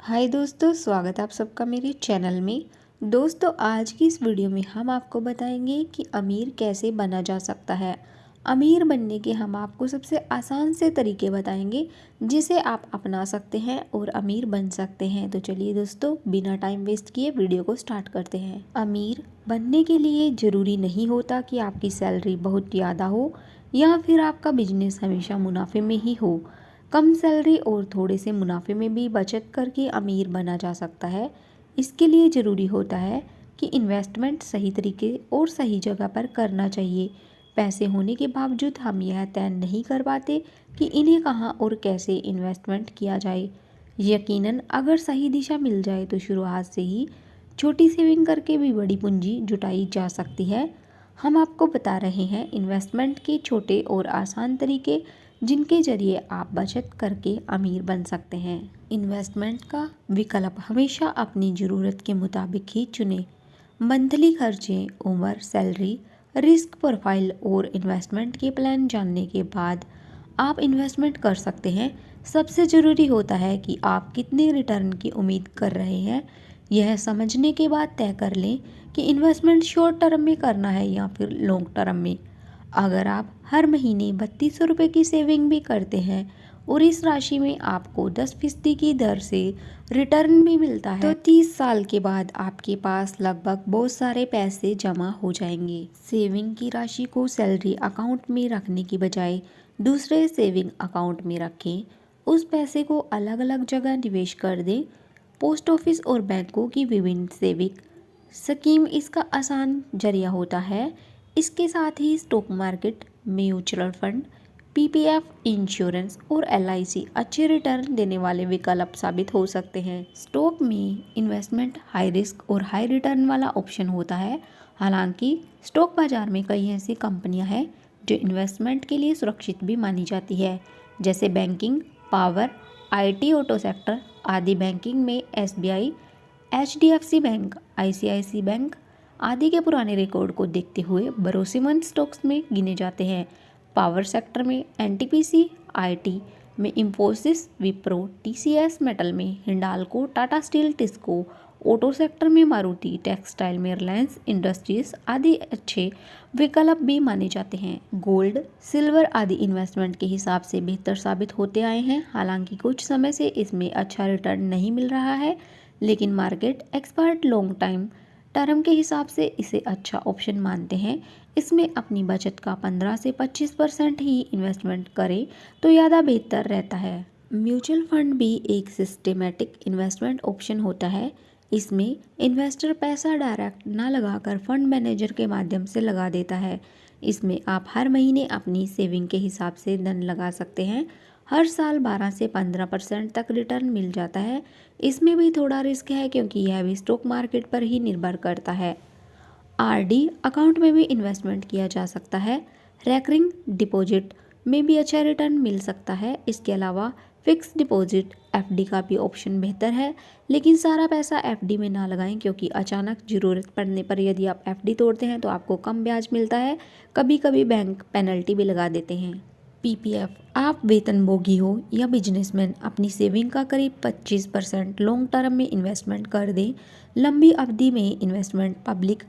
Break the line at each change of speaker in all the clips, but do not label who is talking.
हाय दोस्तों, स्वागत है आप सबका मेरे चैनल में। दोस्तों, आज की इस वीडियो में हम आपको बताएंगे कि अमीर कैसे बना जा सकता है। अमीर बनने के हम आपको सबसे आसान से तरीके बताएंगे जिसे आप अपना सकते हैं और अमीर बन सकते हैं। तो चलिए दोस्तों, बिना टाइम वेस्ट किए वीडियो को स्टार्ट करते हैं। अमीर बनने के लिए ज़रूरी नहीं होता कि आपकी सैलरी बहुत ज़्यादा हो या फिर आपका बिजनेस हमेशा मुनाफे में ही हो। कम सैलरी और थोड़े से मुनाफे में भी बचत करके अमीर बना जा सकता है। इसके लिए ज़रूरी होता है कि इन्वेस्टमेंट सही तरीके और सही जगह पर करना चाहिए। पैसे होने के बावजूद हम यह तय नहीं कर पाते कि इन्हें कहाँ और कैसे इन्वेस्टमेंट किया जाए। यकीनन अगर सही दिशा मिल जाए तो शुरुआत से ही छोटी सेविंग करके भी बड़ी पूंजी जुटाई जा सकती है। हम आपको बता रहे हैं इन्वेस्टमेंट के छोटे और आसान तरीके जिनके जरिए आप बचत करके अमीर बन सकते हैं। इन्वेस्टमेंट का विकल्प हमेशा अपनी ज़रूरत के मुताबिक ही चुनें। मंथली खर्चे, उम्र, सैलरी, रिस्क प्रोफाइल और इन्वेस्टमेंट के प्लान जानने के बाद आप इन्वेस्टमेंट कर सकते हैं। सबसे ज़रूरी होता है कि आप कितने रिटर्न की उम्मीद कर रहे हैं। यह समझने के बाद तय कर लें कि इन्वेस्टमेंट शॉर्ट टर्म में करना है या फिर लॉन्ग टर्म में। अगर आप हर महीने 3200 रुपये की सेविंग भी करते हैं और इस राशि में आपको 10% की दर से रिटर्न भी मिलता है तो 30 साल के बाद आपके पास लगभग बहुत सारे पैसे जमा हो जाएंगे। सेविंग की राशि को सैलरी अकाउंट में रखने की बजाय दूसरे सेविंग अकाउंट में रखें। उस पैसे को अलग अलग जगह निवेश कर दें। पोस्ट ऑफिस और बैंकों की विभिन्न सेविंग स्कीम इसका आसान जरिया होता है। इसके साथ ही stock market, mutual fund, PPF, insurance और एलआईसी अच्छे रिटर्न देने वाले विकल्प साबित हो सकते हैं। स्टॉक में इन्वेस्टमेंट हाई रिस्क और हाई रिटर्न वाला ऑप्शन होता है। हालांकि स्टॉक बाजार में कई ऐसी कंपनियां हैं जो इन्वेस्टमेंट के लिए सुरक्षित भी मानी जाती है, जैसे banking, power, IT, auto sector आदि। बैंकिंग में SBI, HDFC bank, ICICI bank आदि के पुराने रिकॉर्ड को देखते हुए भरोसेमंद स्टॉक्स में गिने जाते हैं। पावर सेक्टर में एनटीपीसी, आईटी में इंफोसिस, विप्रो, टीसीएस, मेटल में Hindalco, Tata steel, TISCO, auto sector में मारुति, टेक्सटाइल में रिलायंस इंडस्ट्रीज आदि अच्छे विकल्प भी माने जाते हैं। गोल्ड, सिल्वर आदि इन्वेस्टमेंट के हिसाब से बेहतर साबित होते आए हैं। हालांकि कुछ समय से इसमें अच्छा रिटर्न नहीं मिल रहा है, लेकिन market expert long time term के हिसाब से इसे अच्छा ऑप्शन मानते हैं। इसमें अपनी बचत का 15 से 25% ही इन्वेस्टमेंट करें तो ज़्यादा बेहतर रहता है। म्यूचुअल फंड भी एक सिस्टेमेटिक इन्वेस्टमेंट ऑप्शन होता है। इसमें इन्वेस्टर पैसा डायरेक्ट ना लगाकर फंड मैनेजर के माध्यम से लगा देता है। इसमें आप हर महीने अपनी सेविंग के हिसाब से धन लगा सकते हैं। हर साल 12 से 15% तक रिटर्न मिल जाता है। इसमें भी थोड़ा रिस्क है क्योंकि यह भी स्टॉक मार्केट पर ही निर्भर करता है। आरडी अकाउंट में भी इन्वेस्टमेंट किया जा सकता है। रेकरिंग डिपॉजिट में भी अच्छा रिटर्न मिल सकता है। इसके अलावा फिक्स डिपॉजिट, एफडी का भी ऑप्शन बेहतर है, लेकिन सारा पैसा एफडी में ना लगाएं क्योंकि अचानक ज़रूरत पड़ने पर यदि आप एफडी तोड़ते हैं तो आपको कम ब्याज मिलता है। कभी कभी बैंक पेनल्टी भी लगा देते हैं। पीपीएफ, आप वेतनभोगी हो या बिजनेसमैन, अपनी सेविंग का करीब 25% लॉन्ग टर्म में इन्वेस्टमेंट कर दें। लंबी अवधि में investment public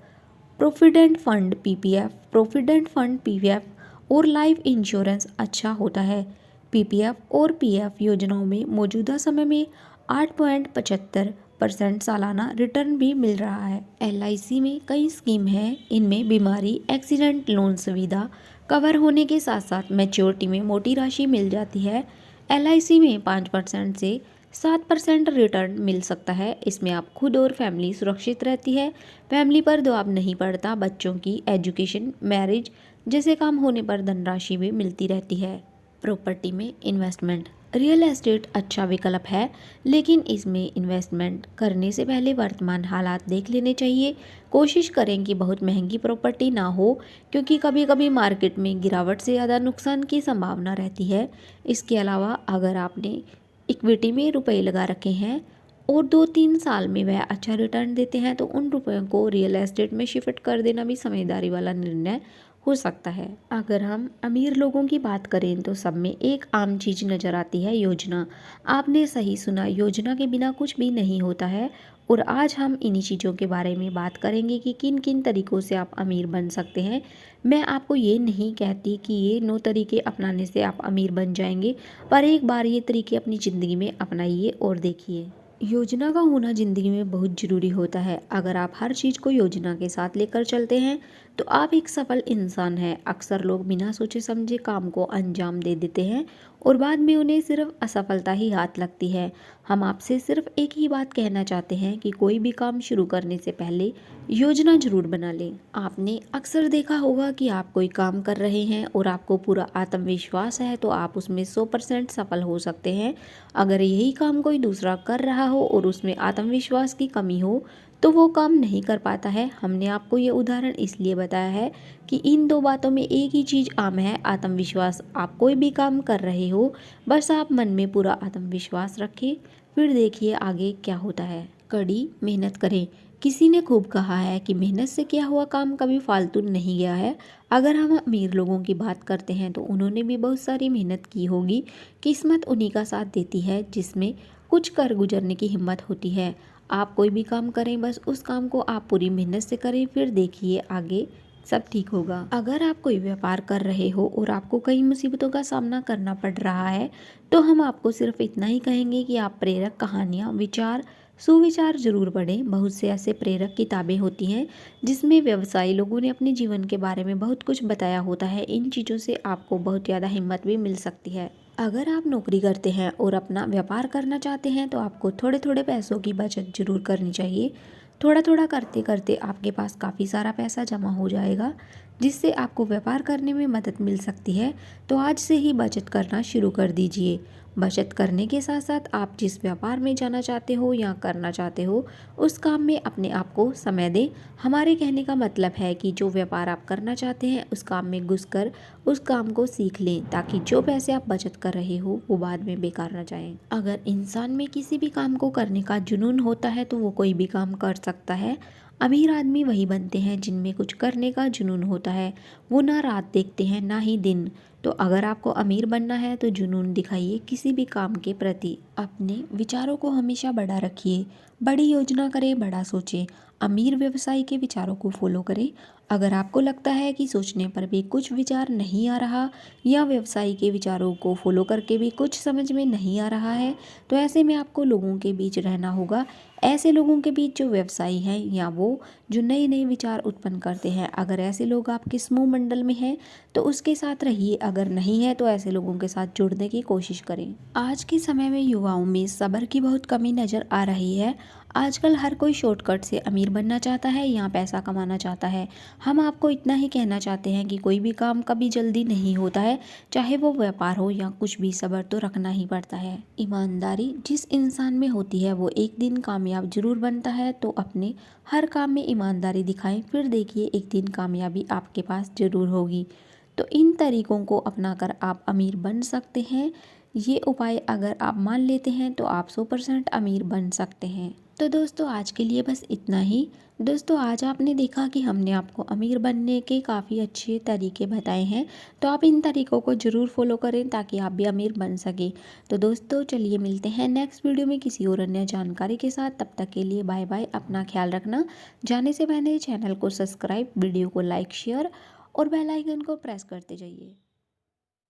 provident fund PPF, provident fund PPF और लाइफ इंश्योरेंस अच्छा होता है। पीपीएफ और पीएफ योजनाओं में मौजूदा समय में 8.75% सालाना रिटर्न भी मिल रहा है। एलआईसी में कई स्कीम हैं। इनमें बीमारी, एक्सीडेंट, लोन सुविधा कवर होने के साथ साथ मैच्योरिटी में मोटी राशि मिल जाती है। एलआईसी में 5% से 7% रिटर्न मिल सकता है। इसमें आप खुद और फैमिली सुरक्षित रहती है। फैमिली पर दबाव नहीं पड़ता। बच्चों की एजुकेशन, मैरिज जैसे काम होने पर धनराशि भी मिलती रहती है। प्रॉपर्टी में इन्वेस्टमेंट, रियल एस्टेट अच्छा विकल्प है, लेकिन इसमें इन्वेस्टमेंट करने से पहले वर्तमान हालात देख लेने चाहिए। कोशिश करें कि बहुत महंगी प्रॉपर्टी ना हो क्योंकि कभी कभी मार्केट में गिरावट से ज़्यादा नुकसान की संभावना रहती है। इसके अलावा अगर आपने इक्विटी में रुपए लगा रखे हैं और 2-3 साल में वह अच्छा रिटर्न देते हैं तो उन रुपयों को रियल एस्टेट में शिफ्ट कर देना भी समझदारी वाला निर्णय हो सकता है। अगर हम अमीर लोगों की बात करें तो सब में एक आम चीज़ नज़र आती है, योजना। आपने सही सुना, योजना के बिना कुछ भी नहीं होता है। और आज हम इन्हीं चीज़ों के बारे में बात करेंगे कि किन किन तरीक़ों से आप अमीर बन सकते हैं। मैं आपको ये नहीं कहती कि ये 9 तरीके अपनाने से आप अमीर बन जाएंगे, पर एक बार ये तरीके अपनी ज़िंदगी में अपनाइए और देखिए। योजना का होना ज़िंदगी में बहुत ज़रूरी होता है। अगर आप हर चीज़ को योजना के साथ लेकर चलते हैं तो आप एक सफल इंसान हैं। अक्सर लोग बिना सोचे समझे काम को अंजाम दे देते हैं और बाद में उन्हें सिर्फ असफलता ही हाथ लगती है। हम आपसे सिर्फ एक ही बात कहना चाहते हैं कि कोई भी काम शुरू करने से पहले योजना जरूर बना लें। आपने अक्सर देखा होगा कि आप कोई काम कर रहे हैं और आपको पूरा आत्मविश्वास है तो आप उसमें 100% सफल हो सकते हैं। अगर यही काम कोई दूसरा कर रहा हो और उसमें आत्मविश्वास की कमी हो तो वो काम नहीं कर पाता है। हमने आपको ये उदाहरण इसलिए बताया है कि इन दो बातों में एक ही चीज़ आम है, आत्मविश्वास। आप कोई भी काम कर रहे हो, बस आप मन में पूरा आत्मविश्वास रखें, फिर देखिए आगे क्या होता है। कड़ी मेहनत करें। किसी ने खूब कहा है कि मेहनत से किया हुआ काम कभी फालतू नहीं गया है। अगर हम अमीर लोगों की बात करते हैं तो उन्होंने भी बहुत सारी मेहनत की होगी। किस्मत उन्हीं का साथ देती है जिसमें कुछ कर गुजरने की हिम्मत होती है। आप कोई भी काम करें, बस उस काम को आप पूरी मेहनत से करें, फिर देखिए आगे सब ठीक होगा। अगर आप कोई व्यापार कर रहे हो और आपको कई मुसीबतों का सामना करना पड़ रहा है तो हम आपको सिर्फ इतना ही कहेंगे कि आप प्रेरक कहानियाँ, विचार, सुविचार जरूर पढ़ें। बहुत से ऐसे प्रेरक किताबें होती हैं जिसमें व्यवसायी लोगों ने अपने जीवन के बारे में बहुत कुछ बताया होता है। इन चीज़ों से आपको बहुत ज़्यादा हिम्मत भी मिल सकती है। अगर आप नौकरी करते हैं और अपना व्यापार करना चाहते हैं तो आपको थोड़े थोड़े पैसों की बचत जरूर करनी चाहिए। थोड़ा थोड़ा करते करते आपके पास काफ़ी सारा पैसा जमा हो जाएगा जिससे आपको व्यापार करने में मदद मिल सकती है। तो आज से ही बचत करना शुरू कर दीजिए। बचत करने के साथ साथ आप जिस व्यापार में जाना चाहते हो या करना चाहते हो उस काम में अपने आप को समय दें। हमारे कहने का मतलब है कि जो व्यापार आप करना चाहते हैं उस काम में घुसकर उस काम को सीख लें ताकि जो पैसे आप बचत कर रहे हो वो बाद में बेकार ना जाएं। अगर इंसान में किसी भी काम को करने का जुनून होता है तो वो कोई भी काम कर सकता है। अमीर आदमी वही बनते हैं जिनमें कुछ करने का जुनून होता है। वो ना रात देखते हैं ना ही दिन। तो अगर आपको अमीर बनना है तो जुनून दिखाइए किसी भी काम के प्रति। अपने विचारों को हमेशा बड़ा रखिए, बड़ी योजना करें, बड़ा सोचें। अमीर व्यवसायी के विचारों को फॉलो करें। अगर आपको लगता है कि सोचने पर भी कुछ विचार नहीं आ रहा या व्यवसायी के विचारों को फॉलो करके भी कुछ समझ में नहीं आ रहा है तो ऐसे में आपको लोगों के बीच रहना होगा। ऐसे लोगों के बीच जो व्यवसायी हैं या वो जो नए नए विचार उत्पन्न करते हैं। अगर ऐसे लोग आपके समूह मंडल में हैं तो उसके साथ रहिए, अगर नहीं है तो ऐसे लोगों के साथ जुड़ने की कोशिश करें। आज के समय में युवाओं में सब्र की बहुत कमी नज़र आ रही है। आजकल हर कोई शॉर्टकट से अमीर बनना चाहता है या पैसा कमाना चाहता है। हम आपको इतना ही कहना चाहते हैं कि कोई भी काम कभी जल्दी नहीं होता है, चाहे वो व्यापार हो या कुछ भी, सब्र तो रखना ही पड़ता है। ईमानदारी जिस इंसान में होती है वो एक दिन कामयाब जरूर बनता है। तो अपने हर काम में ईमानदारी दिखाएं, फिर देखिए एक दिन कामयाबी आपके पास जरूर होगी। तो इन तरीकों को अपनाकर आप अमीर बन सकते हैं। ये उपाय अगर आप मान लेते हैं तो आप 100% अमीर बन सकते हैं। तो दोस्तों आज के लिए बस इतना ही। दोस्तों आज आपने देखा कि हमने आपको अमीर बनने के काफ़ी अच्छे तरीके बताए हैं, तो आप इन तरीकों को ज़रूर फॉलो करें ताकि आप भी अमीर बन सकें। तो दोस्तों चलिए मिलते हैं नेक्स्ट वीडियो में किसी और अन्य जानकारी के साथ। तब तक के लिए बाय बाय, अपना ख्याल रखना। जाने से पहले चैनल को सब्सक्राइब, वीडियो को लाइक, शेयर और बेल आइकन को प्रेस करते जाइए।